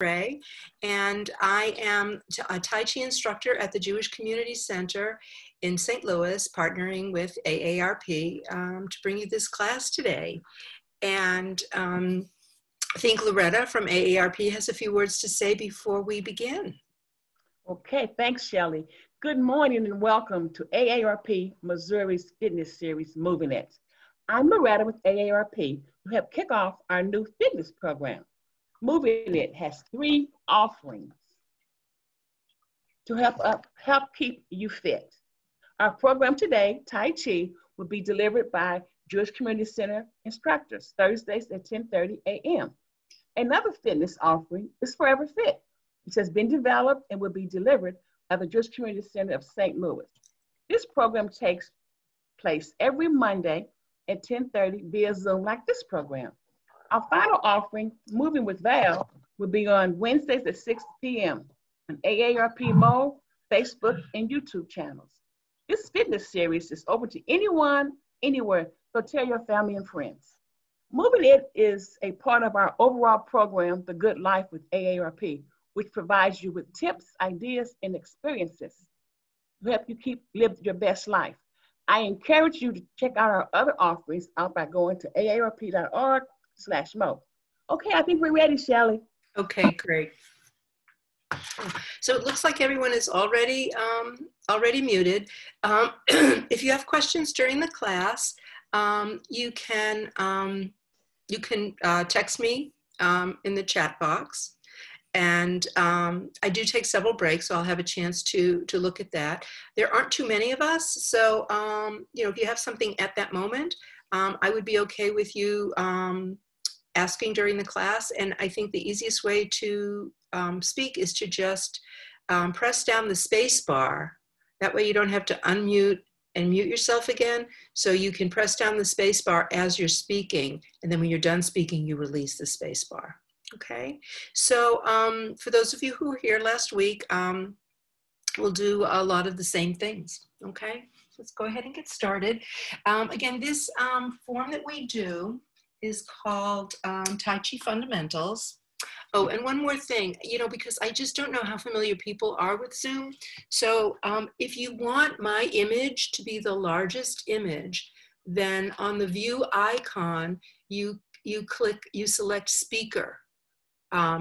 Ray, and I am a Tai Chi instructor at the Jewish Community Center in St. Louis, partnering with AARP to bring you this class today. And I think Loretta from AARP has a few words to say before we begin. Okay, thanks, Shelley. Good morning and welcome to AARP Missouri's Fitness Series, Moving It. I'm Loretta with AARP, who helped kick off our new fitness program. Moving It has 3 offerings to help keep you fit. Our program today, Tai Chi, will be delivered by Jewish Community Center instructors, Thursdays at 10:30 a.m. Another fitness offering is Forever Fit, which has been developed and will be delivered by the Jewish Community Center of St. Louis. This program takes place every Monday at 10:30 via Zoom like this program. Our final offering, Moving with Val, will be on Wednesdays at 6 p.m. on AARP Mo, Facebook, and YouTube channels. This fitness series is open to anyone, anywhere, so tell your family and friends. Moving It is a part of our overall program, The Good Life with AARP, which provides you with tips, ideas, and experiences to help you live your best life. I encourage you to check out our other offerings out by going to aarp.org/mo. Okay, I think we're ready, Shelley. Okay, great. So it looks like everyone is already muted. If you have questions during the class, you can text me in the chat box. And I do take several breaks, so I'll have a chance to look at that. There aren't too many of us, so if you have something at that moment, I would be okay with you asking during the class. And I think the easiest way to speak is to just press down the space bar. That way you don't have to unmute and mute yourself again. So you can press down the space bar as you're speaking, and then when you're done speaking, you release the space bar. Okay, so for those of you who were here last week, we'll do a lot of the same things. Okay, let's go ahead and get started. Again, this form that we do is called Tai Chi Fundamentals. Oh, and one more thing, because I just don't know how familiar people are with Zoom. So if you want my image to be the largest image, then on the view icon, you select speaker.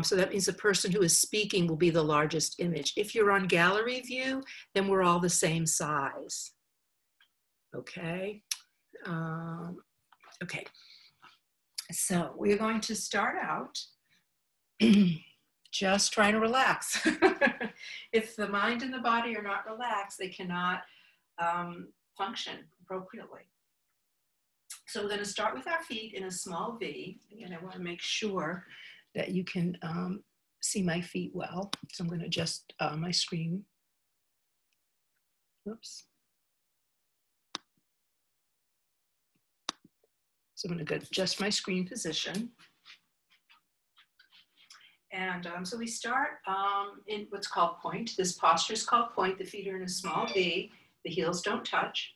So that means the person who is speaking will be the largest image. If you're on gallery view, then we're all the same size. Okay. Okay. So we're going to start out just trying to relax. If the mind and the body are not relaxed, they cannot function appropriately. So we're going to start with our feet in a small V. Again, I want to make sure that you can see my feet well. So I'm going to adjust my screen. Oops. So I'm going to adjust my screen position. And so we start in what's called point. This posture is called point. The feet are in a small V. The heels don't touch.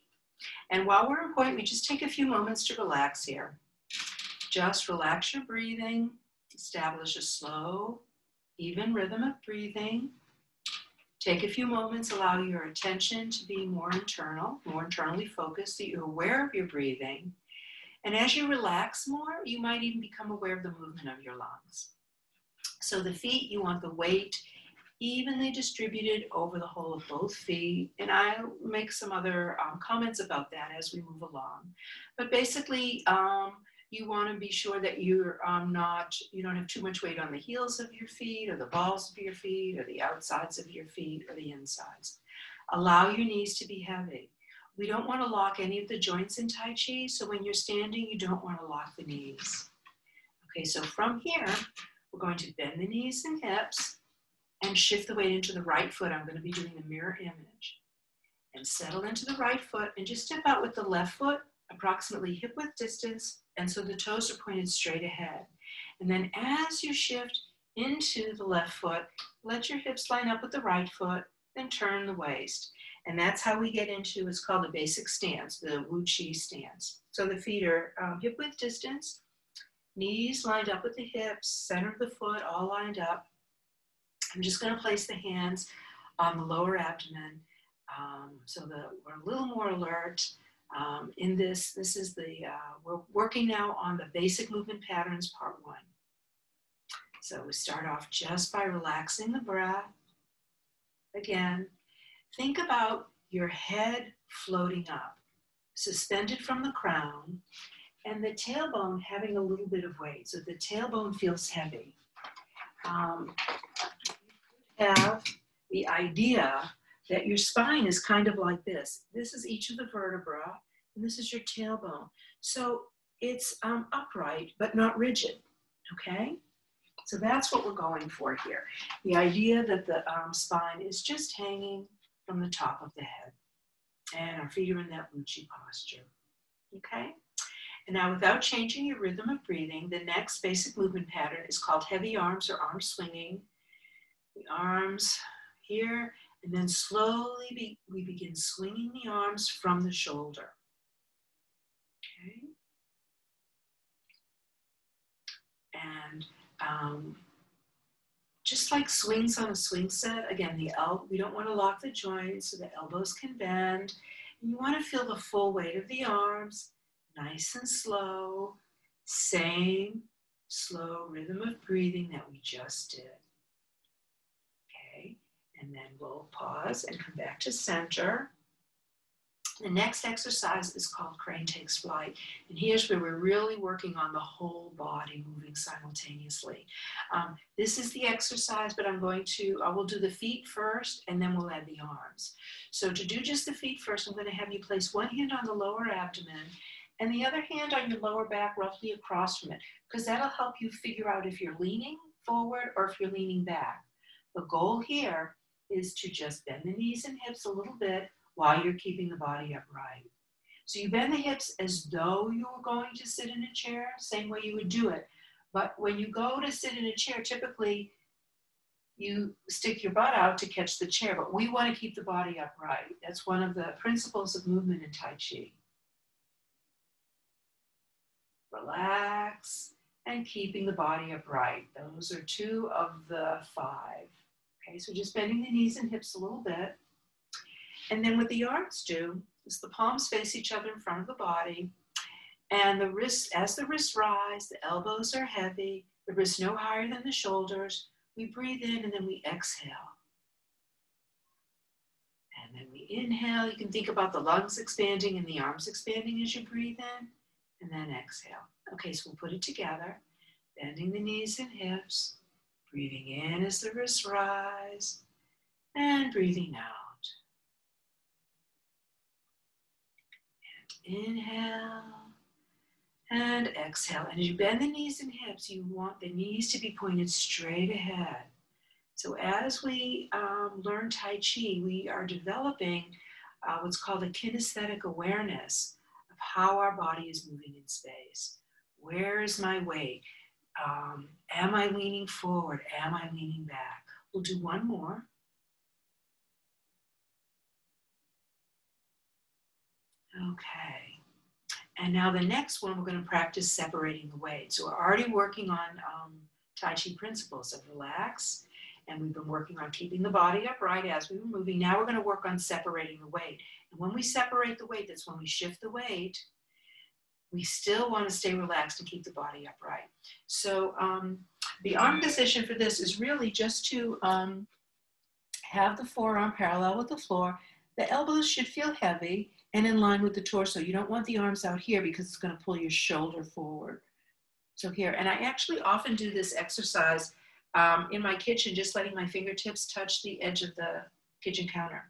And while we're in point, we just take a few moments to relax here. Just relax your breathing. Establish a slow, even rhythm of breathing. Take a few moments, allow your attention to be more internally focused, so you're aware of your breathing. And as you relax more, you might even become aware of the movement of your lungs. So the feet, you want the weight evenly distributed over the whole of both feet. And I'll make some other comments about that as we move along. But basically, you want to be sure that you don't have too much weight on the heels of your feet or the balls of your feet or the outsides of your feet or the insides. Allow your knees to be heavy. We don't want to lock any of the joints in Tai Chi, so when you're standing, you don't want to lock the knees. Okay, so from here, we're going to bend the knees and hips and shift the weight into the right foot. I'm going to be doing a mirror image. And settle into the right foot and just step out with the left foot, approximately hip width distance, and so the toes are pointed straight ahead. And then as you shift into the left foot, let your hips line up with the right foot, then turn the waist. And that's how we get into what's called a basic stance, the Wuchi stance. So the feet are hip width distance, knees lined up with the hips, center of the foot all lined up, I'm just going to place the hands on the lower abdomen so that we're a little more alert. In this is we're working now on the basic movement patterns, part 1. So we start off just by relaxing the breath. Again, think about your head floating up, suspended from the crown, and the tailbone having a little bit of weight. So the tailbone feels heavy. Have the idea that your spine is kind of like this. This is each of the vertebrae, and this is your tailbone. So it's upright, but not rigid, okay? So that's what we're going for here. The idea that the spine is just hanging from the top of the head, and our feet are in that Wuchi posture, okay? And now, without changing your rhythm of breathing, the next basic movement pattern is called heavy arms or arm swinging. The arms here, and then slowly we begin swinging the arms from the shoulder. Okay. And just like swings on a swing set, again, we don't want to lock the joints so the elbows can bend. And you want to feel the full weight of the arms, nice and slow, same slow rhythm of breathing that we just did. Okay, and then we'll pause and come back to center. The next exercise is called Crane Takes Flight. And here's where we're really working on the whole body moving simultaneously. This is the exercise, but I will do the feet first, and then we'll add the arms. So to do just the feet first, I'm going to have you place one hand on the lower abdomen and the other hand on your lower back, roughly across from it, because that'll help you figure out if you're leaning forward or if you're leaning back. The goal here is to just bend the knees and hips a little bit while you're keeping the body upright. So you bend the hips as though you were going to sit in a chair, same way you would do it. But when you go to sit in a chair, typically you stick your butt out to catch the chair, but we want to keep the body upright. That's one of the principles of movement in Tai Chi. Relax and keeping the body upright. Those are 2 of the 5. Okay, so just bending the knees and hips a little bit. And then what the arms do is the palms face each other in front of the body, and the wrists, as the wrists rise, the elbows are heavy, the wrists no higher than the shoulders. We breathe in and then we exhale. And then we inhale. You can think about the lungs expanding and the arms expanding as you breathe in, and then exhale. Okay, so we'll put it together, bending the knees and hips, breathing in as the wrists rise, and breathing out. Inhale and exhale. And as you bend the knees and hips, you want the knees to be pointed straight ahead. So as we learn Tai Chi, we are developing what's called a kinesthetic awareness of how our body is moving in space. Where is my weight? Am I leaning forward? Am I leaning back? We'll do one more. Okay, and now the next one, we're going to practice separating the weight. So we're already working on Tai Chi principles of relax, and we've been working on keeping the body upright as we were moving. Now we're going to work on separating the weight. And when we separate the weight, that's when we shift the weight. We still want to stay relaxed and keep the body upright. So the arm position for this is really just to have the forearm parallel with the floor. The elbows should feel heavy and in line with the torso. You don't want the arms out here because it's going to pull your shoulder forward. So here, and I actually often do this exercise in my kitchen, just letting my fingertips touch the edge of the kitchen counter.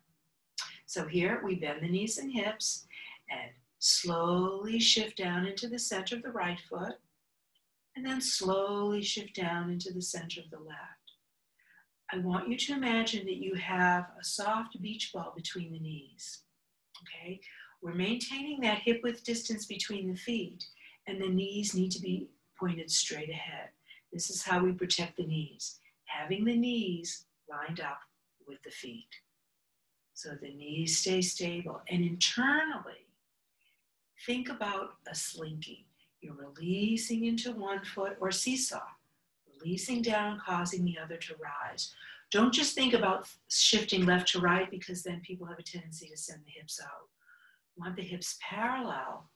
So here, we bend the knees and hips and slowly shift down into the center of the right foot, and then slowly shift down into the center of the left. I want you to imagine that you have a soft beach ball between the knees. Okay, we're maintaining that hip width distance between the feet, and the knees need to be pointed straight ahead. This is how we protect the knees, having the knees lined up with the feet. So the knees stay stable. And internally, think about a slinky. You're releasing into one foot, or seesaw, releasing down, causing the other to rise. Don't just think about shifting left to right, because then people have a tendency to send the hips out. You want the hips parallel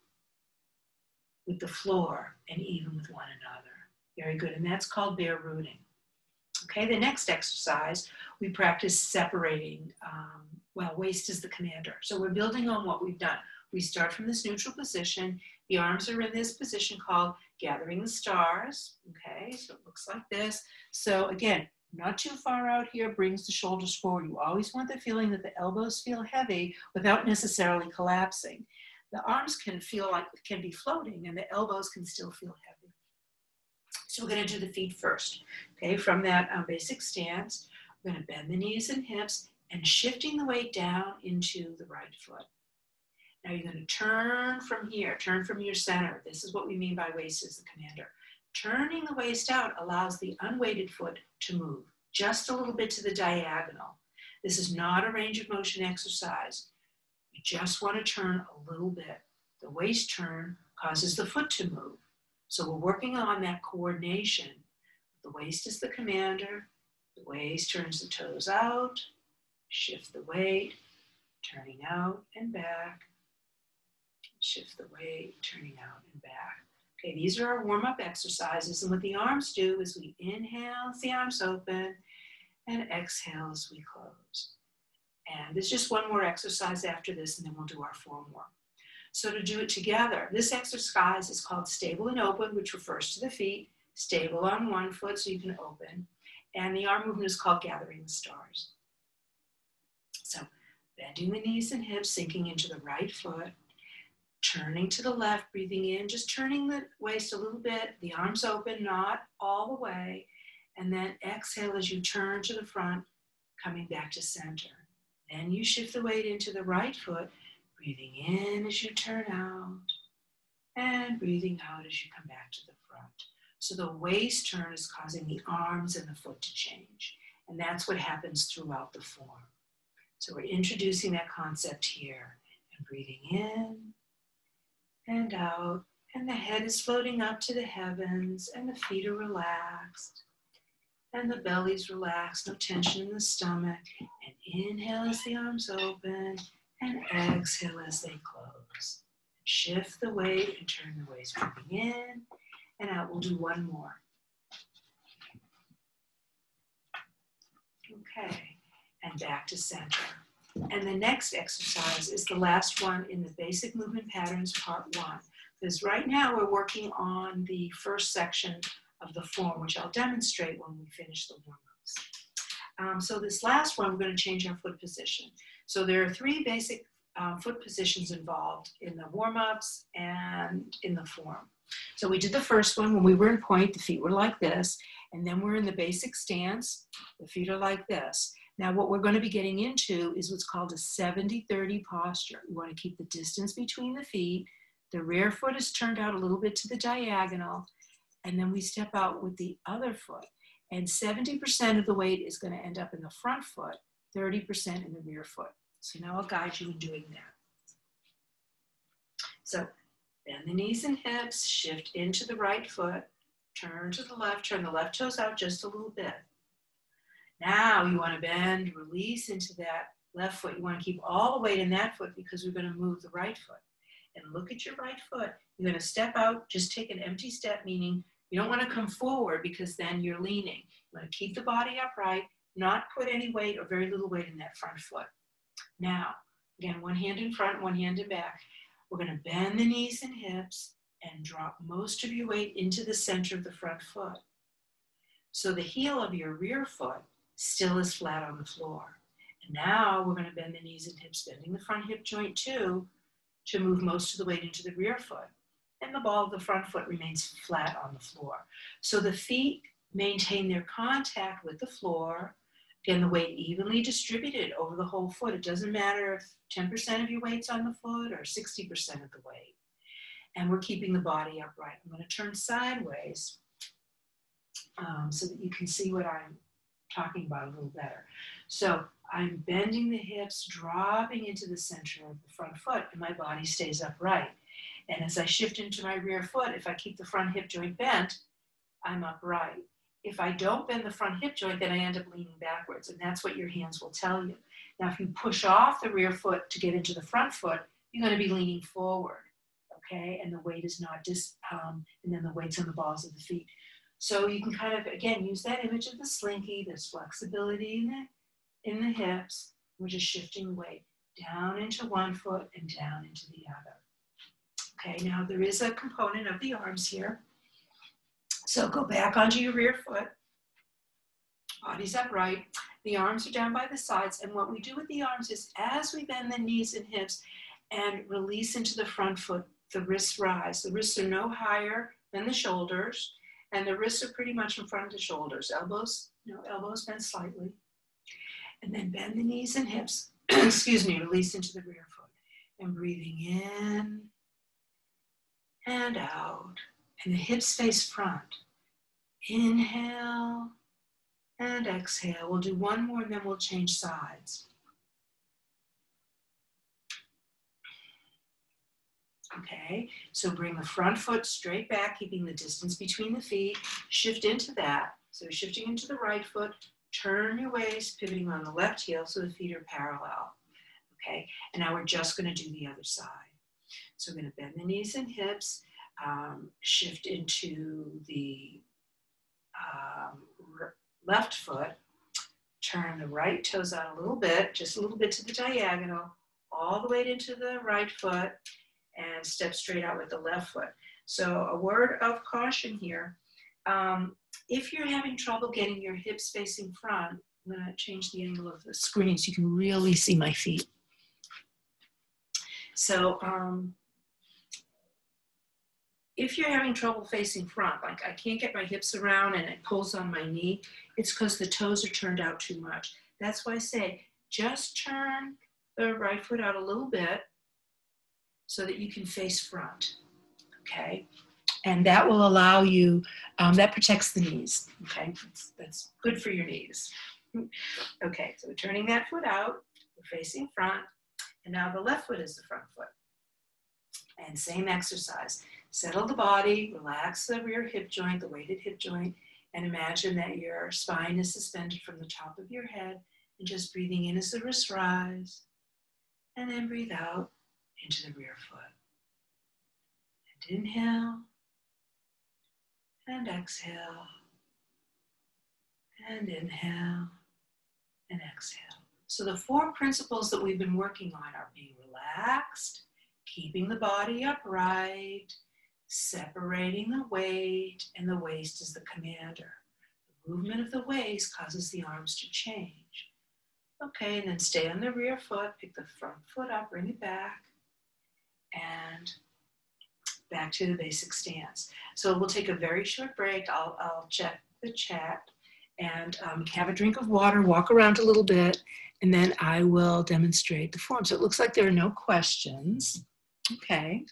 with the floor and even with one another. Very good, and that's called bare rooting. Okay, the next exercise, we practice separating, waist is the commander. So we're building on what we've done. We start from this neutral position. The arms are in this position called gathering the stars. Okay, so it looks like this. So again, not too far out here, brings the shoulders forward. You always want the feeling that the elbows feel heavy without necessarily collapsing. The arms can be floating, and the elbows can still feel heavy. So we're going to do the feet first. Okay, from that basic stance, we're going to bend the knees and hips and shifting the weight down into the right foot. Now you're going to turn from here, turn from your center. This is what we mean by waist as the commander. Turning the waist out allows the unweighted foot to move just a little bit to the diagonal. This is not a range of motion exercise. You just want to turn a little bit. The waist turn causes the foot to move. So we're working on that coordination. The waist is the commander. The waist turns the toes out. Shift the weight, turning out and back. Shift the weight, turning out and back. Okay, these are our warm-up exercises, and what the arms do is we inhale as the arms open and exhale as we close. And there's just one more exercise after this, and then we'll do our form work. So to do it together, this exercise is called stable and open, which refers to the feet, stable on one foot so you can open, and the arm movement is called gathering the stars. So bending the knees and hips, sinking into the right foot, turning to the left, breathing in, just turning the waist a little bit, the arms open, not all the way, and then exhale as you turn to the front, coming back to center. Then you shift the weight into the right foot, breathing in as you turn out, and breathing out as you come back to the front. So the waist turn is causing the arms and the foot to change, and that's what happens throughout the form. So we're introducing that concept here, and breathing in, and out, and the head is floating up to the heavens, and the feet are relaxed, and the belly's relaxed, no tension in the stomach, and inhale as the arms open, and exhale as they close. Shift the weight and turn the waist, breathing in, and out. We'll do one more. Okay, and back to center. And the next exercise is the last one in the basic movement patterns, part 1. Because right now we're working on the first section of the form, which I'll demonstrate when we finish the warm-ups. So this last one, we're going to change our foot position. So there are 3 basic foot positions involved in the warm-ups and in the form. So we did the first one when we were in point, the feet were like this, and then we're in the basic stance, the feet are like this. Now what we're going to be getting into is what's called a 70-30 posture. We want to keep the distance between the feet, the rear foot is turned out a little bit to the diagonal, and then we step out with the other foot. And 70% of the weight is going to end up in the front foot, 30% in the rear foot. So now I'll guide you in doing that. So bend the knees and hips, shift into the right foot, turn to the left toes out just a little bit. Now you want to bend, release into that left foot. You want to keep all the weight in that foot because we're going to move the right foot. And look at your right foot. You're going to step out, just take an empty step, meaning you don't want to come forward because then you're leaning. You want to keep the body upright, not put any weight or very little weight in that front foot. Now, again, one hand in front, one hand in back. We're going to bend the knees and hips and drop most of your weight into the center of the front foot. So the heel of your rear foot still is flat on the floor. And now we're going to bend the knees and hips, bending the front hip joint too, to move most of the weight into the rear foot. And the ball of the front foot remains flat on the floor. So the feet maintain their contact with the floor. Again, the weight evenly distributed over the whole foot. It doesn't matter if 10% of your weight's on the foot or 60% of the weight. And we're keeping the body upright. I'm going to turn sideways so that you can see what I'm talking about a little better. So I'm bending the hips, dropping into the center of the front foot, and my body stays upright. And as I shift into my rear foot, if I keep the front hip joint bent, I'm upright. If I don't bend the front hip joint, then I end up leaning backwards, and that's what your hands will tell you. Now, if you push off the rear foot to get into the front foot, you're going to be leaning forward, okay? And the weight is not and then the weight's on the balls of the feet. So you can kind of, again, use that image of the slinky. There's flexibility in the hips. We're just shifting weight down into one foot and down into the other. Okay, now there is a component of the arms here. So go back onto your rear foot. Body's upright. The arms are down by the sides. And what we do with the arms is as we bend the knees and hips and release into the front foot, the wrists rise. The wrists are no higher than the shoulders. And the wrists are pretty much in front of the shoulders. Elbows bend slightly. And then bend the knees and hips. Excuse me, release into the rear foot. And breathing in and out. And the hips face front. Inhale and exhale. We'll do one more and then we'll change sides. Okay, so bring the front foot straight back, keeping the distance between the feet. Shift into that. So shifting into the right foot, turn your waist, pivoting on the left heel so the feet are parallel. Okay, and now we're just going to do the other side. So we're going to bend the knees and hips, shift into the left foot, turn the right toes out a little bit, just a little bit to the diagonal, all the way into the right foot, and step straight out with the left foot. So a word of caution here. If you're having trouble getting your hips facing front, I'm going to change the angle of the screen so you can really see my feet. So if you're having trouble facing front, like I can't get my hips around and it pulls on my knee, it's because the toes are turned out too much. That's why I say just turn the right foot out a little bit so that you can face front, okay? And that will allow you, that protects the knees, okay? That's good for your knees. Okay, so we're turning that foot out, we're facing front, and now the left foot is the front foot. And same exercise. Settle the body, relax the rear hip joint, the weighted hip joint, and imagine that your spine is suspended from the top of your head, and just breathing in as the wrists rise, and then breathe out into the rear foot. And inhale, and exhale, and inhale, and exhale. So the 4 principles that we've been working on are being relaxed, keeping the body upright, separating the weight, and the waist is the commander. The movement of the waist causes the arms to change. Okay, and then stay on the rear foot, pick the front foot up, bring it back, and back to the basic stance. So we'll take a very short break. I'll check the chat and have a drink of water, walk around a little bit, and then I will demonstrate the form. So it looks like there are no questions. Okay.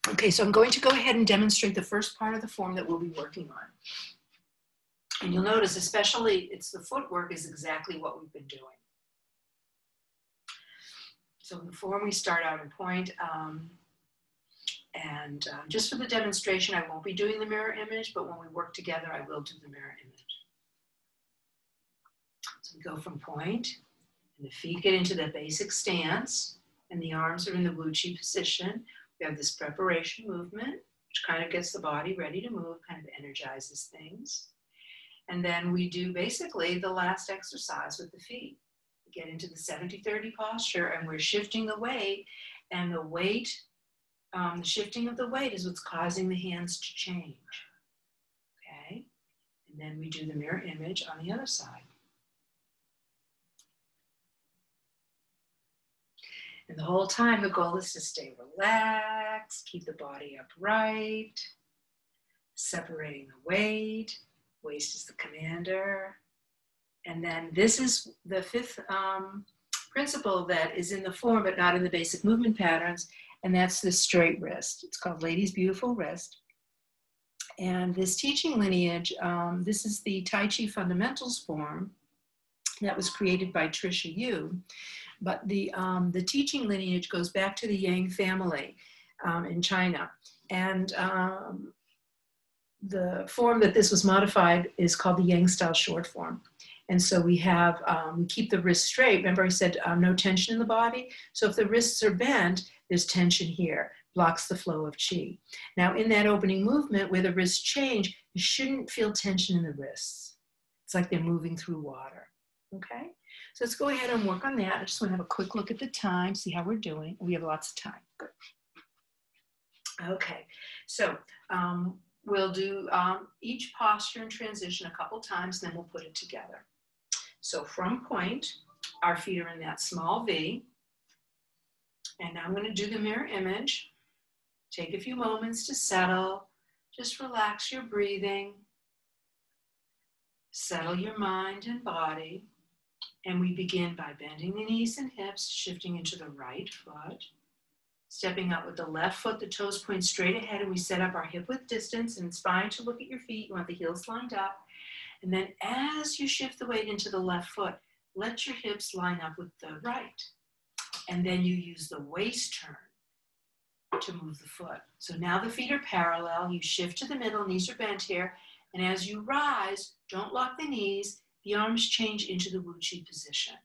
Okay, so I'm going to go ahead and demonstrate the first part of the form that we'll be working on. And you'll notice, especially, it's the footwork is exactly what we've been doing. So in the form, we start out in point. Just for the demonstration, I won't be doing the mirror image, but when we work together, I will do the mirror image. So we go from point, and the feet get into the basic stance, and the arms are in the Wuchi position. We have this preparation movement, which kind of gets the body ready to move, kind of energizes things. And then we do basically the last exercise with the feet. We get into the 70-30 posture, and we're shifting the weight, and the weight, the shifting of the weight is what's causing the hands to change. Okay? And then we do the mirror image on the other side. And the whole time, the goal is to stay relaxed, keep the body upright, separating the weight. Waist is the commander. And then this is the 5th principle that is in the form, but not in the basic movement patterns. And that's the straight wrist. It's called Lady's Beautiful Wrist. And this teaching lineage, this is the Tai Chi Fundamentals form. That was created by Trisha Yu. But the teaching lineage goes back to the Yang family in China. And the form that this was modified is called the Yang style short form. And so we have, we keep the wrists straight. Remember I said no tension in the body? So if the wrists are bent, there's tension here, blocks the flow of qi. Now in that opening movement where the wrists change, you shouldn't feel tension in the wrists. It's like they're moving through water, okay? So let's go ahead and work on that. I just want to have a quick look at the time, see how we're doing. We have lots of time, good. Okay, so we'll do each posture and transition a couple times, then we'll put it together. So from point, our feet are in that small V. And now I'm going to do the mirror image. Take a few moments to settle. Just relax your breathing. Settle your mind and body. And we begin by bending the knees and hips, shifting into the right foot. Stepping out with the left foot, the toes point straight ahead, and we set up our hip width distance, and it's fine to look at your feet. You want the heels lined up. And then as you shift the weight into the left foot, let your hips line up with the right. And then you use the waist turn to move the foot. So now the feet are parallel. You shift to the middle, knees are bent here. And as you rise, don't lock the knees. The arms change into the Wuchi position.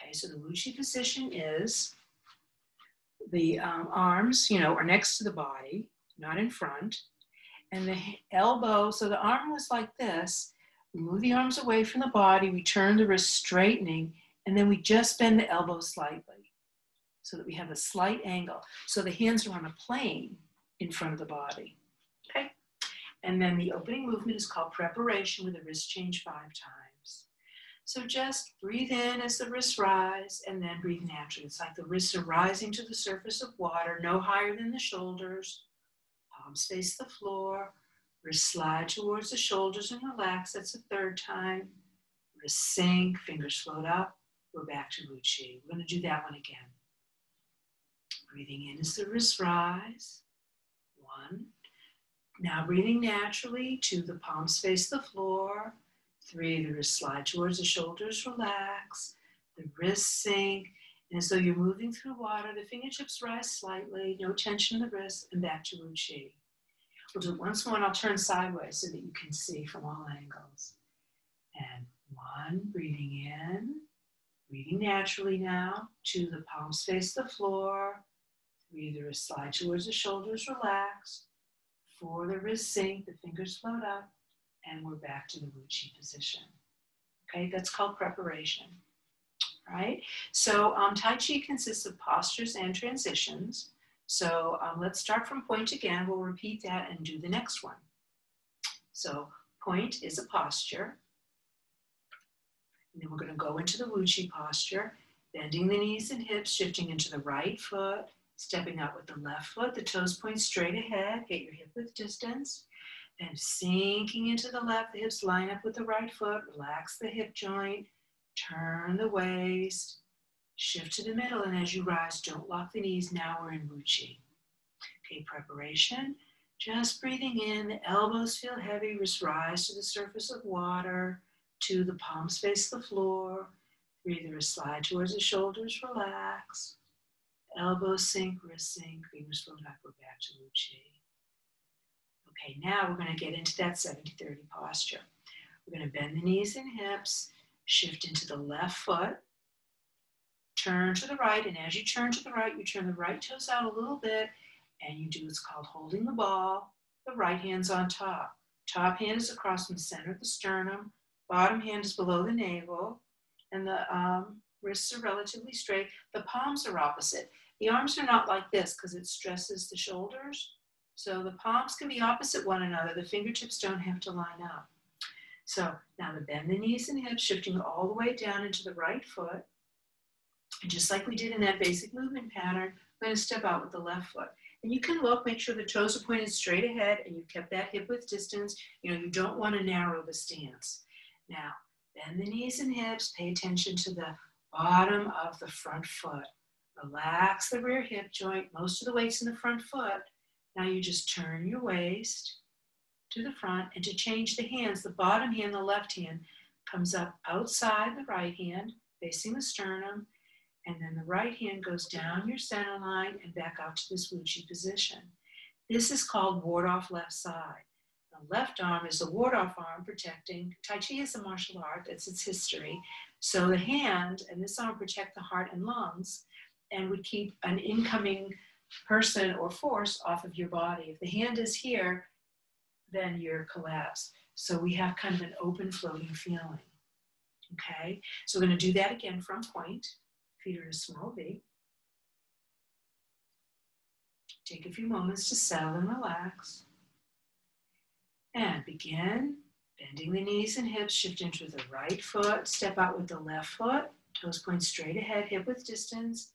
Okay, so the Wuchi position is the arms, are next to the body, not in front. And the elbow, so the arm was like this. We move the arms away from the body, we turn the wrist straightening, and then we just bend the elbow slightly so that we have a slight angle. So the hands are on a plane in front of the body, okay? And then the opening movement is called preparation, with the wrist change 5 times. So just breathe in as the wrists rise, and then breathe naturally. It's like the wrists are rising to the surface of water, no higher than the shoulders. Palms face the floor. Wrists slide towards the shoulders and relax. That's the 3rd time. Wrists sink, fingers float up. We're back to Wuchi. We're going to do that one again. Breathing in as the wrists rise. 1. Now breathing naturally, 2, the palms face the floor. 3, the wrists slide towards the shoulders, relax. The wrists sink. And as though you're moving through water, the fingertips rise slightly, no tension in the wrists, and back to Wuchi. We'll do it once more, and I'll turn sideways so that you can see from all angles. And 1, breathing in, breathing naturally now. 2, the palms face the floor. 3, the wrists slide towards the shoulders, relax. 4, the wrists sink, the fingers float up, and we're back to the Wuchi position. Okay, that's called preparation. Right? So Tai Chi consists of postures and transitions. So let's start from point again. We'll repeat that and do the next one. So point is a posture. And then we're going to go into the Wuchi posture, bending the knees and hips, shifting into the right foot, stepping out with the left foot, the toes point straight ahead, get your hip width distance, then sinking into the left, the hips line up with the right foot, relax the hip joint, turn the waist, shift to the middle, and as you rise, don't lock the knees. Now we're in Wuchi. Okay, preparation. Just breathing in, the elbows feel heavy, wrists rise to the surface of water. 2, the palms face the floor. 3, the wrists slide towards the shoulders, relax. Elbows sink, wrists sink, fingers float up, we're back to Wuchi. Okay, now we're going to get into that 70-30 posture. We're going to bend the knees and hips, shift into the left foot, turn to the right, and as you turn to the right, you turn the right toes out a little bit, and you do what's called holding the ball. The right hand's on top. Top hand is across from the center of the sternum, bottom hand is below the navel, and the wrists are relatively straight. The palms are opposite. The arms are not like this because it stresses the shoulders. So the palms can be opposite one another. The fingertips don't have to line up. So now to bend the knees and hips, shifting all the way down into the right foot. And just like we did in that basic movement pattern, we're going to step out with the left foot. And you can look, make sure the toes are pointed straight ahead and you've kept that hip width distance. You don't want to narrow the stance. Now, bend the knees and hips, pay attention to the bottom of the front foot. Relax the rear hip joint, most of the weight's in the front foot. Now you just turn your waist to the front, and to change the hands, the bottom hand, the left hand, comes up outside the right hand, facing the sternum, and then the right hand goes down your center line and back out to this Wuchi position. This is called ward-off left side. The left arm is the ward-off arm protecting. Tai Chi is a martial art, that's its history. So the hand and this arm protect the heart and lungs and would keep an incoming person or force off of your body. If the hand is here, then you're collapsed. So we have kind of an open floating feeling. Okay, so we're going to do that again from point. Feet are in a small V. Take a few moments to settle and relax. And begin bending the knees and hips, shift into the right foot, step out with the left foot, toes point straight ahead, hip width distance.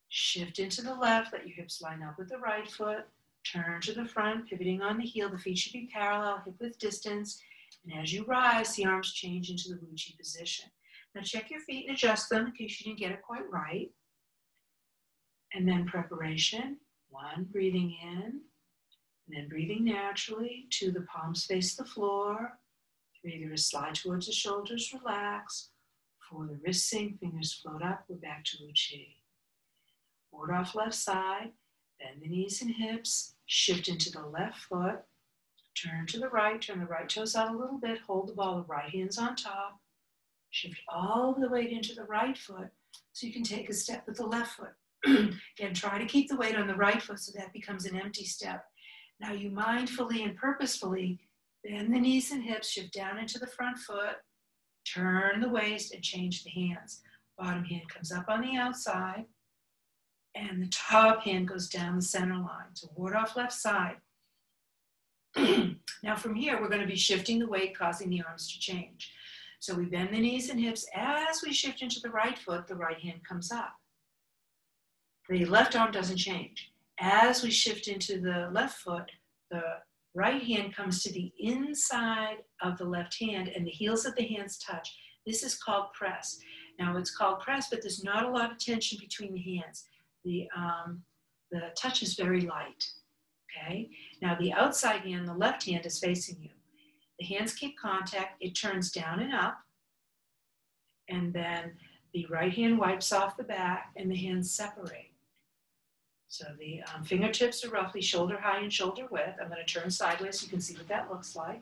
Shift into the left, let your hips line up with the right foot. Turn to the front, pivoting on the heel. The feet should be parallel, hip width distance. And as you rise, the arms change into the Wuchi position. Now check your feet and adjust them in case you didn't get it quite right. And then preparation. 1, breathing in. And then breathing naturally. 2, the palms face the floor. 3, the wrists slide towards the shoulders, relax. 4, the wrists sink, fingers float up. We're back to Wuchi. Ward off left side. Bend the knees and hips. Shift into the left foot. Turn to the right. Turn the right toes out a little bit. Hold the ball. The right hand's on top. Shift all the weight into the right foot so you can take a step with the left foot. Again, try to keep the weight on the right foot so that becomes an empty step. Now you mindfully and purposefully bend the knees and hips, shift down into the front foot, turn the waist and change the hands. Bottom hand comes up on the outside and the top hand goes down the center line. So ward off left side. Now from here, we're going to be shifting the weight, causing the arms to change. So we bend the knees and hips. As we shift into the right foot, the right hand comes up. The left arm doesn't change. As we shift into the left foot, the right hand comes to the inside of the left hand and the heels of the hands touch. This is called press. Now it's called press, but there's not a lot of tension between the hands. The touch is very light, okay? Now the outside hand, the left hand is facing you. The hands keep contact, it turns down and up, and then the right hand wipes off the back and the hands separate. So the fingertips are roughly shoulder high and shoulder width. I'm going to turn sideways so you can see what that looks like.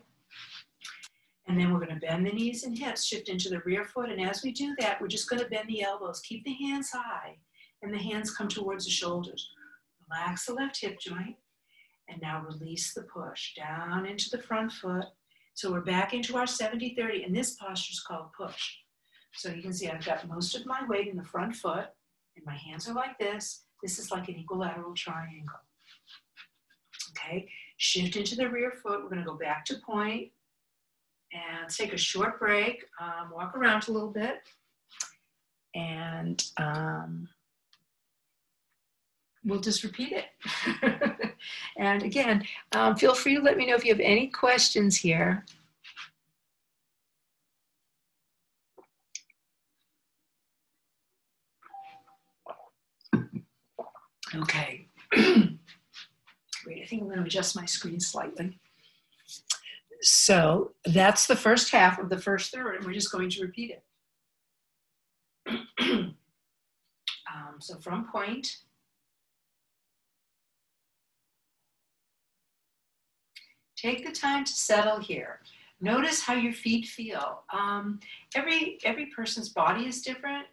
And then we're going to bend the knees and hips, shift into the rear foot. And as we do that, we're just going to bend the elbows. Keep the hands high and the hands come towards the shoulders. Relax the left hip joint. And now release the push down into the front foot. So we're back into our 70-30. And this posture is called push. So you can see I've got most of my weight in the front foot. And my hands are like this. This is like an equilateral triangle. Okay, shift into the rear foot. We're going to go back to point and take a short break, walk around a little bit, and we'll just repeat it. And again, feel free to let me know if you have any questions here. Okay. Wait, I think I'm going to adjust my screen slightly. So that's the first half of the first third, and we're just going to repeat it. So from point, take the time to settle here. Notice how your feet feel. Every person's body is different.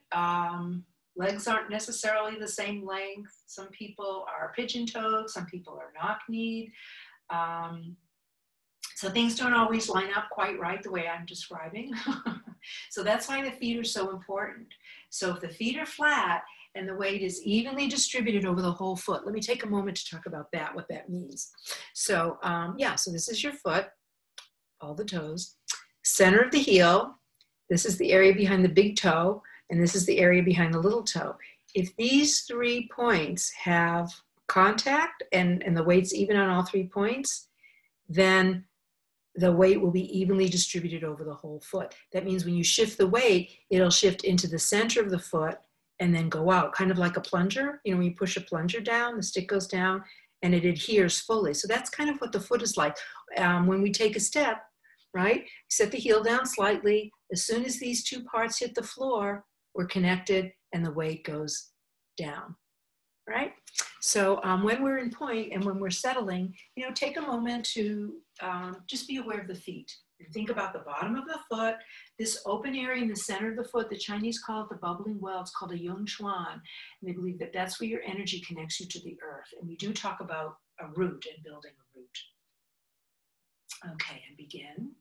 Legs aren't necessarily the same length. Some people are pigeon-toed, some people are knock-kneed. So things don't always line up quite right the way I'm describing. So that's why the feet are so important. So if the feet are flat and the weight is evenly distributed over the whole foot, let me take a moment to talk about that, what that means. So yeah, so this is your foot, all the toes. Center of the heel, this is the area behind the big toe, and this is the area behind the little toe. If these 3 points have contact and the weight's even on all 3 points, then the weight will be evenly distributed over the whole foot. That means when you shift the weight, it'll shift into the center of the foot and then go out, kind of like a plunger. You know, when you push a plunger down, the stick goes down and it adheres fully. So that's kind of what the foot is like. When we take a step, right? Set the heel down slightly. As soon as these two parts hit the floor, we're connected and the weight goes down, right? So when we're in point and when we're settling, you know, take a moment to just be aware of the feet. And think about the bottom of the foot, this open area in the center of the foot. The Chinese call it the bubbling well. It's called a yung chuan. And they believe that that's where your energy connects you to the earth. And we do talk about a root and building a root. Okay, and begin.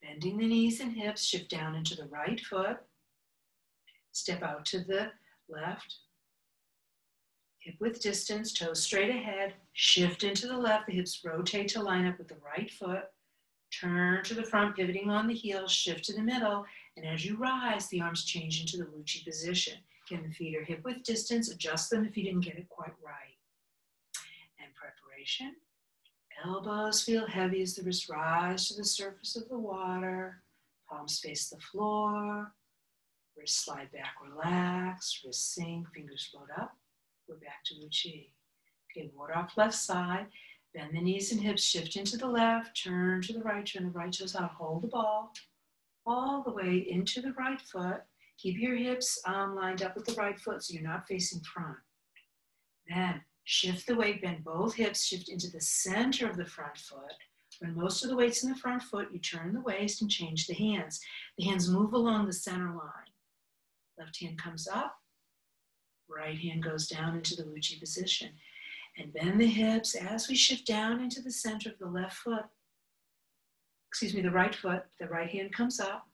Bending the knees and hips, shift down into the right foot. Step out to the left. Hip width distance, toes straight ahead. Shift into the left. The hips rotate to line up with the right foot. Turn to the front, pivoting on the heels, shift to the middle, and as you rise, the arms change into the Wuchi position. Again, the feet are hip width distance, adjust them if you didn't get it quite right. And preparation. Elbows feel heavy as the wrists rise to the surface of the water. Palms face the floor. Wrists slide back, relax. Wrists sink, fingers float up. We're back to Wuchi. Okay, water off left side. Bend the knees and hips, shift into the left, turn to the right toes out, hold the ball all the way into the right foot. Keep your hips lined up with the right foot so you're not facing front. Then shift the weight, bend both hips, shift into the center of the front foot. When most of the weight's in the front foot, you turn the waist and change the hands. The hands move along the center line. Left hand comes up, right hand goes down into the Wuchi position. And bend the hips as we shift down into the center of the left foot. The right foot. The right hand comes up.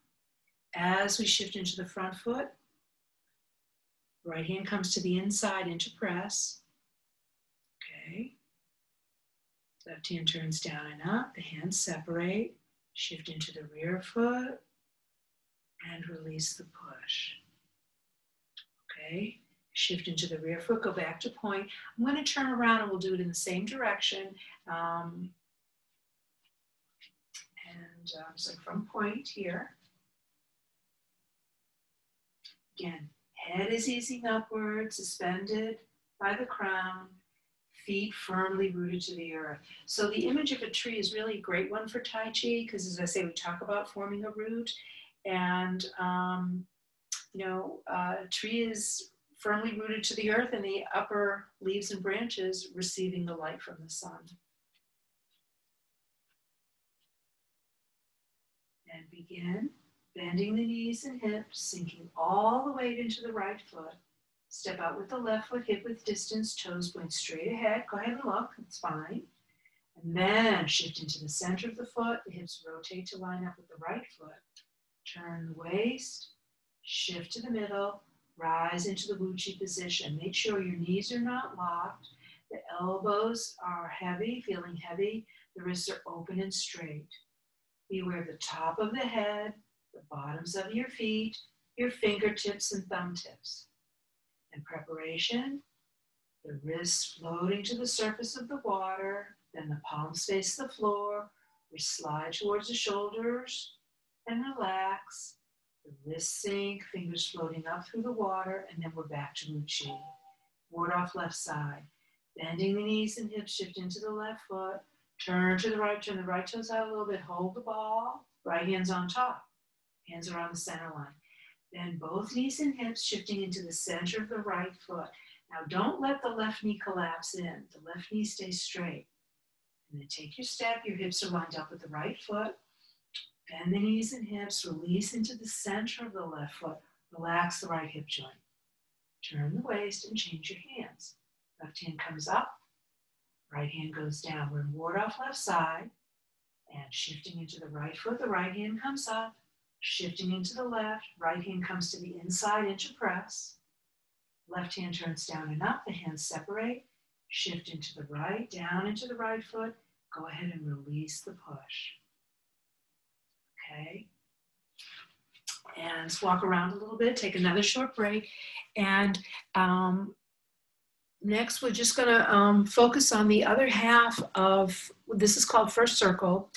As we shift into the front foot, right hand comes to the inside into press. Okay. Left hand turns down and up. The hands separate. Shift into the rear foot and release the push. Okay. Shift into the rear foot, go back to point. I'm going to turn around and we'll do it in the same direction. So from point here. Again, head is easing upward, suspended by the crown, feet firmly rooted to the earth. So the image of a tree is really a great one for Tai Chi because, as I say, we talk about forming a root. And, a tree is firmly rooted to the earth and the upper leaves and branches receiving the light from the sun. And begin bending the knees and hips, sinking all the weight into the right foot. Step out with the left foot, hip width distance, toes point straight ahead. Go ahead and look, it's fine. And then shift into the center of the foot. The hips rotate to line up with the right foot. Turn the waist, shift to the middle, rise into the Wuchi position. Make sure your knees are not locked. The elbows are heavy, feeling heavy. The wrists are open and straight. Be aware of the top of the head, the bottoms of your feet, your fingertips and thumb tips. In preparation, the wrists floating to the surface of the water, then the palms face the floor. We slide towards the shoulders and relax. The wrists sink, fingers floating up through the water, and then we're back to Wuchi. Water off left side. Bending the knees and hips, shift into the left foot. Turn to the right, turn the right toes out a little bit, hold the ball. Right hand's on top. Hands are on the center line. Bend both knees and hips, shifting into the center of the right foot. Now don't let the left knee collapse in. The left knee stays straight. And then take your step, your hips are lined up with the right foot. Bend the knees and hips, release into the center of the left foot. Relax the right hip joint. Turn the waist and change your hands. Left hand comes up, right hand goes down. We're in ward off left side and shifting into the right foot. The right hand comes up, shifting into the left. Right hand comes to the inside into press. Left hand turns down and up. The hands separate. Shift into the right, down into the right foot. Go ahead and release the push. Okay, and let's walk around a little bit, take another short break. And next, we're just gonna focus on the other half of, this is called first circle,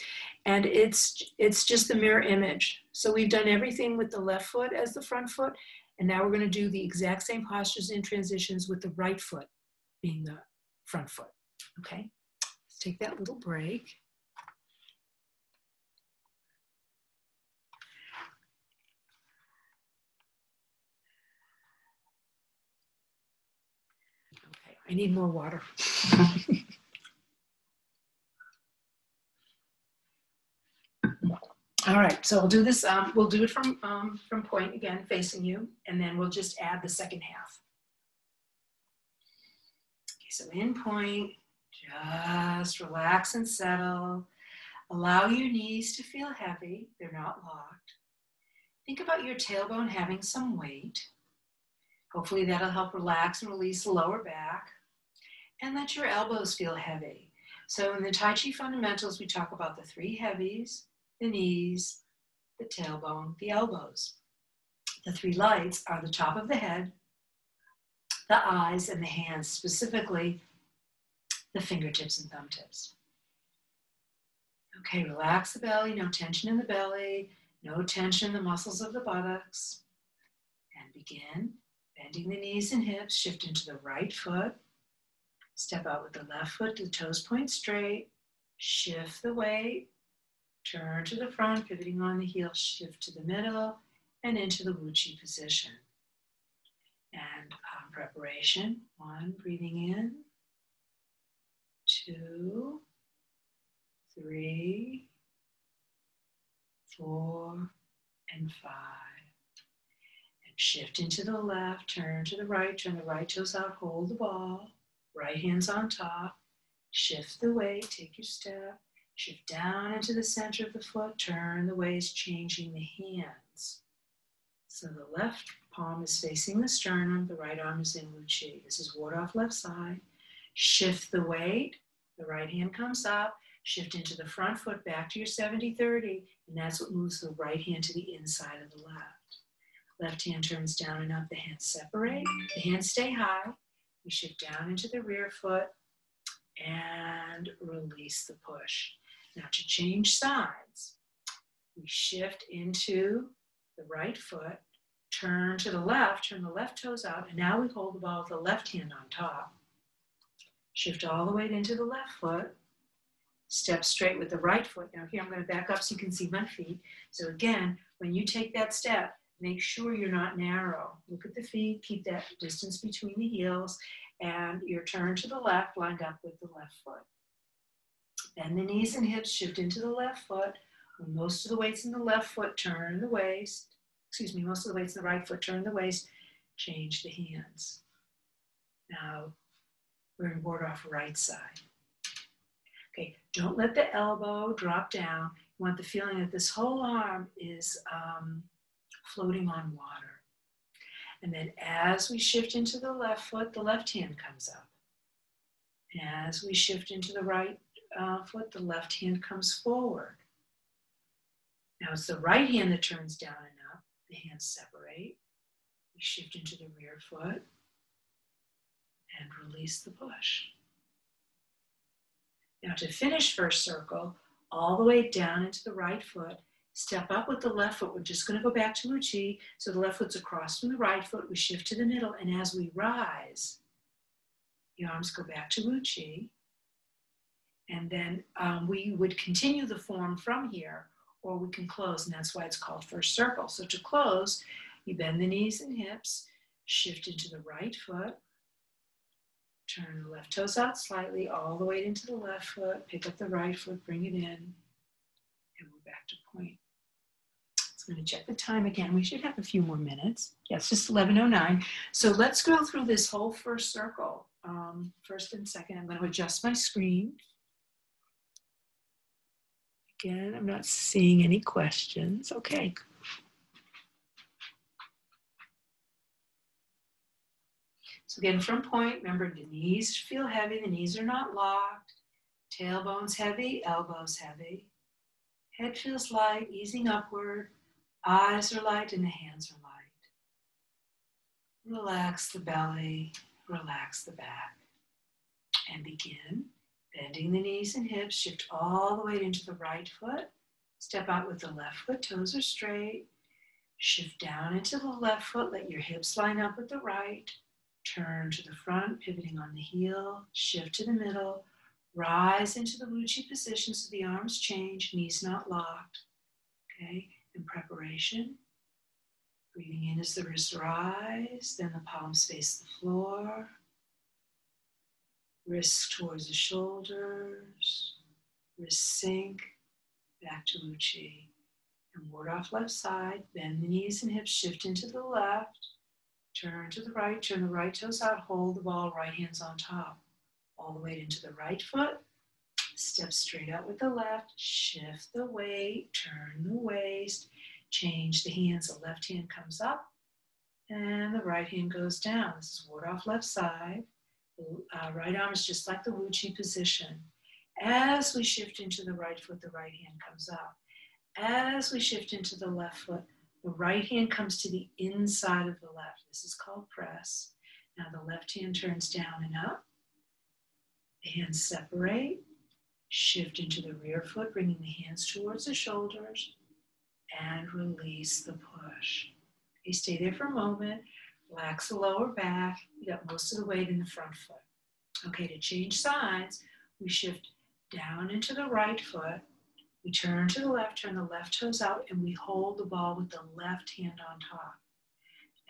and it's just the mirror image. So we've done everything with the left foot as the front foot, and now we're gonna do the exact same postures and transitions with the right foot being the front foot, okay? Let's take that little break. I need more water. All right, so we'll do this. We'll do it from point again, facing you, and then we'll just add the second half. Okay, so in point, just relax and settle. Allow your knees to feel heavy. They're not locked. Think about your tailbone having some weight. Hopefully that'll help relax and release the lower back. And let your elbows feel heavy. So in the Tai Chi Fundamentals, we talk about the three heavies: the knees, the tailbone, the elbows. The three lights are the top of the head, the eyes, and the hands, specifically the fingertips and thumb tips. Okay, relax the belly, no tension in the belly, no tension in the muscles of the buttocks. And begin bending the knees and hips, shift into the right foot. Step out with the left foot, the toes point straight. Shift the weight, turn to the front, pivoting on the heel, shift to the middle, and into the Wuchi position. And preparation, 1, breathing in, 2, 3, 4, and 5. And shift into the left, turn to the right toes out, hold the ball, right hand's on top, shift the weight, take your step, shift down into the center of the foot, turn the waist, changing the hands. So the left palm is facing the sternum, the right arm is in Wuchi. This is ward off left side. Shift the weight, the right hand comes up, shift into the front foot, back to your 70-30, and that's what moves the right hand to the inside of the left. Left hand turns down and up, the hands separate, the hands stay high. We shift down into the rear foot and release the push. Now to change sides, we shift into the right foot, turn to the left, turn the left toes out, and now we hold the ball with the left hand on top. Shift all the way into the left foot, step straight with the right foot. Now here I'm going to back up so you can see my feet. So again, when you take that step, make sure you're not narrow. Look at the feet, keep that distance between the heels, and your turn to the left lined up with the left foot. Bend the knees and hips, shift into the left foot. When most of the weight's in the left foot, turn the waist. Most of the weight's in the right foot, turn the waist, change the hands. Now, we're in ward off right side. Okay, don't let the elbow drop down. You want the feeling that this whole arm is floating on water. And then as we shift into the left foot, the left hand comes up. As we shift into the right foot, the left hand comes forward. Now it's the right hand that turns down and up. The hands separate. We shift into the rear foot and release the push. Now to finish first circle, all the way down into the right foot, step up with the left foot. We're just going to go back to Wuchi. So the left foot's across from the right foot. We shift to the middle, and as we rise, the arms go back to Wuchi. And then we would continue the form from here, or we can close, and that's why it's called first circle. So to close, you bend the knees and hips, shift into the right foot, turn the left toes out slightly, all the way into the left foot, pick up the right foot, bring it in, and we're back to point. So I'm going to check the time again. We should have a few more minutes. Yes, just 11:09. So let's go through this whole first circle, first and second. I'm going to adjust my screen. Again, I'm not seeing any questions. Okay. So again, from point, remember the knees feel heavy, the knees are not locked, tailbone's heavy, elbows heavy. Head feels light, easing upward, eyes are light, and the hands are light. Relax the belly, relax the back. And begin bending the knees and hips, shift all the way into the right foot, step out with the left foot, toes are straight, shift down into the left foot, let your hips line up with the right, turn to the front, pivoting on the heel, shift to the middle, rise into the Wuchi position so the arms change, knees not locked. Okay, in preparation, breathing in as the wrists rise, then the palms face the floor. Wrists towards the shoulders. Wrists sink. Back to Wuchi. And ward off left side. Bend the knees and hips. Shift into the left. Turn to the right. Turn the right toes out. Hold the ball. Right hand's on top. All the weight into the right foot. Step straight out with the left. Shift the weight. Turn the waist. Change the hands. The left hand comes up. And the right hand goes down. This is ward off left side. The right arm is just like the Wuchi position. As we shift into the right foot, the right hand comes up. As we shift into the left foot, the right hand comes to the inside of the left. This is called press. Now the left hand turns down and up. The hands separate. Shift into the rear foot, bringing the hands towards the shoulders. And release the push. Okay, stay there for a moment. Relax the lower back. You got most of the weight in the front foot. Okay, to change sides, we shift down into the right foot. We turn to the left, turn the left toes out, and we hold the ball with the left hand on top.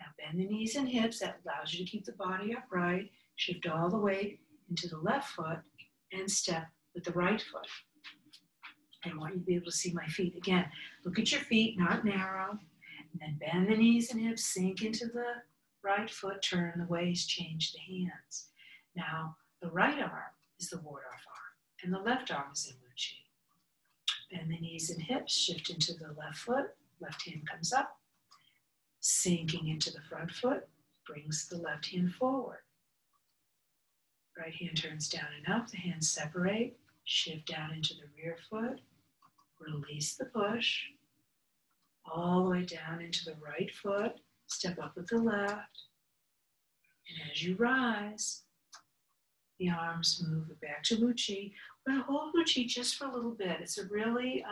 Now bend the knees and hips. That allows you to keep the body upright. Shift all the weight into the left foot and step with the right foot. I want you to be able to see my feet. Again, look at your feet, not narrow. And then bend the knees and hips, sink into the right foot, turn the waist, change the hands. Now, the right arm is the ward-off arm, and the left arm is in Wuchi. Bend the knees and hips, shift into the left foot, left hand comes up, sinking into the front foot, brings the left hand forward. Right hand turns down and up, the hands separate, shift down into the rear foot, release the push, all the way down into the right foot, step up with the left, and as you rise, the arms move back to Wuchi. We're going to hold Wuchi just for a little bit. It's a really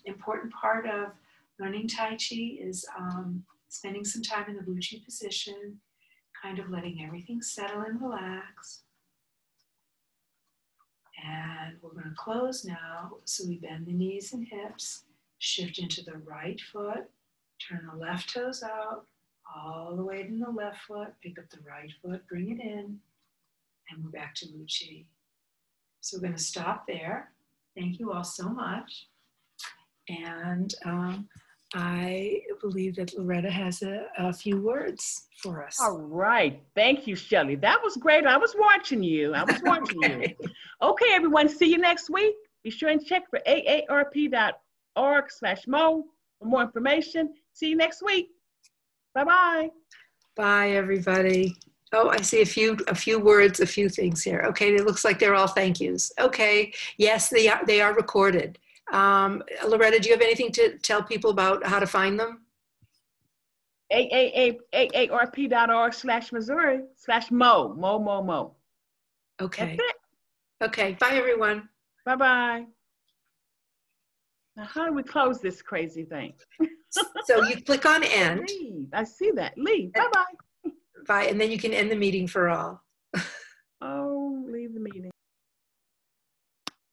important part of learning Tai Chi is spending some time in the Wuchi position, kind of letting everything settle and relax. And we're going to close now. So we bend the knees and hips, shift into the right foot, turn the left toes out, all the way to the left foot, pick up the right foot, bring it in, and we're back to Wuchi. So we're going to stop there. Thank you all so much. And I believe that Loretta has a few words for us. All right. Thank you, Shelley. That was great. I was watching you. Okay. Okay, everyone. See you next week. Be sure and check for aarp.org/mo for more information. See you next week. Bye-bye. Bye, everybody. Oh, I see a few words, a few things here. Okay, it looks like they're all thank yous. Okay, yes, they are recorded. Loretta, do you have anything to tell people about how to find them? AARP.org/Missouri/mo. Okay. That's it. Okay, bye, everyone. Bye-bye. Now, how do we close this crazy thing? So you click on end. Leave. I see that. Leave. Bye-bye. Bye, and then you can end the meeting for all. Oh, leave the meeting.